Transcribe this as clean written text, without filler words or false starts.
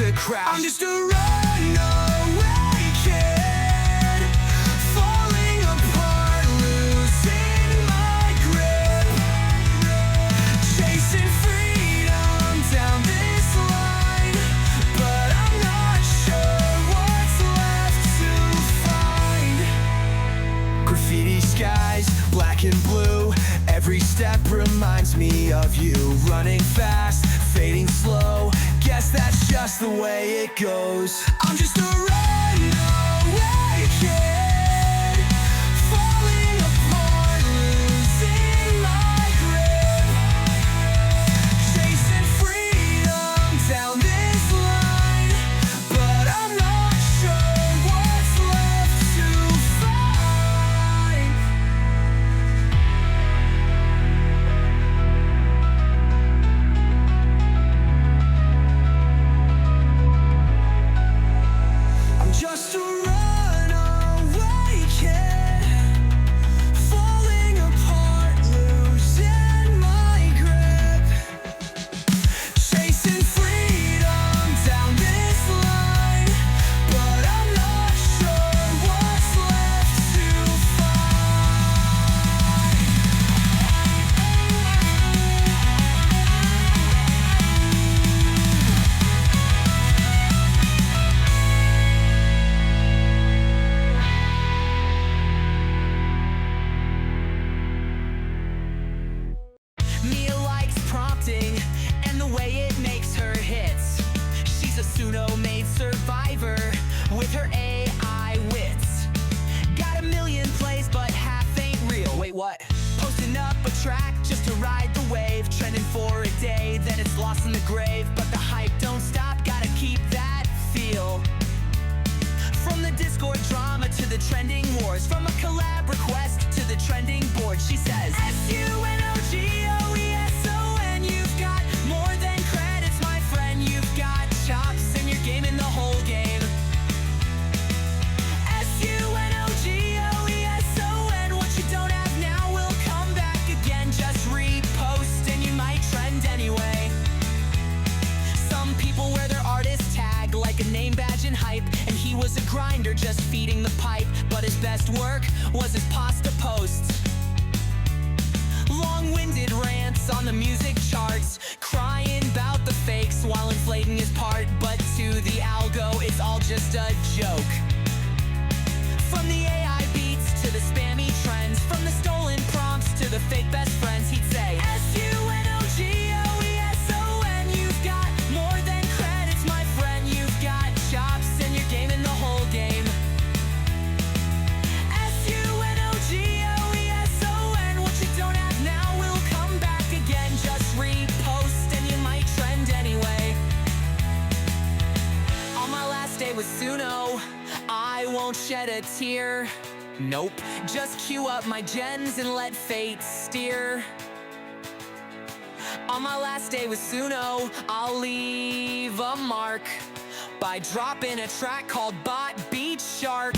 to crash. I'm just a runaway kid, falling apart, losing my grip, chasing freedom down this line, but I'm not sure what's left to find. Graffiti skies, black and blue, every step reminds me of you. Running fast, fading slow, guess that's just the way it goes. I'm just a runaway kid, falling apart, losing my grip, chasing freedom down this line, but I'm not sure what's left to find. I'm just a runaway kid, falling apart, losing my grip, chasing freedom down this line, but I'm not sure what's left to find. Mia likes prompting and the way it makes her hits. She's a pseudo-made survivor with her AI wits. Got a million plays but half ain't real. Wait, what? Posting up a track just to ride the wave, trending for a day, then it's lost in the grave. But the hype don't stop, gotta keep that feel. From the Discord drama to the trending wars, from a collab request to the trending board, she says SUNOGOESON. You've got more than credits, my friend. You've got chops and you're gaming the whole game. SUNOGOESON. What you don't have now will come back again. Just repost and you might trend anyway. Some people wear their artist tag like a name badge and hype, and he was a grinder just feeding the pipe. But his best work was his pasta posts. Long-winded rants on the music charts, crying about the fakes while inflating his part. But to the algo, it's all just a joke. From the AI beats to the spammy trends, from the stolen prompts to the fake best friends, he'd say SUNOGOESON. You've got more than credits, my friend. You've got chops and you're gaming the whole game. SUNOGOESON. What you don't have now will come back again. Just repost and you might trend anyway. On my last day with Suno, I won't shed a tear. Nope, just queue up my gens and let fate steer. On my last day with Suno, I'll leave a mark by dropping a track called Bot Beat Shark.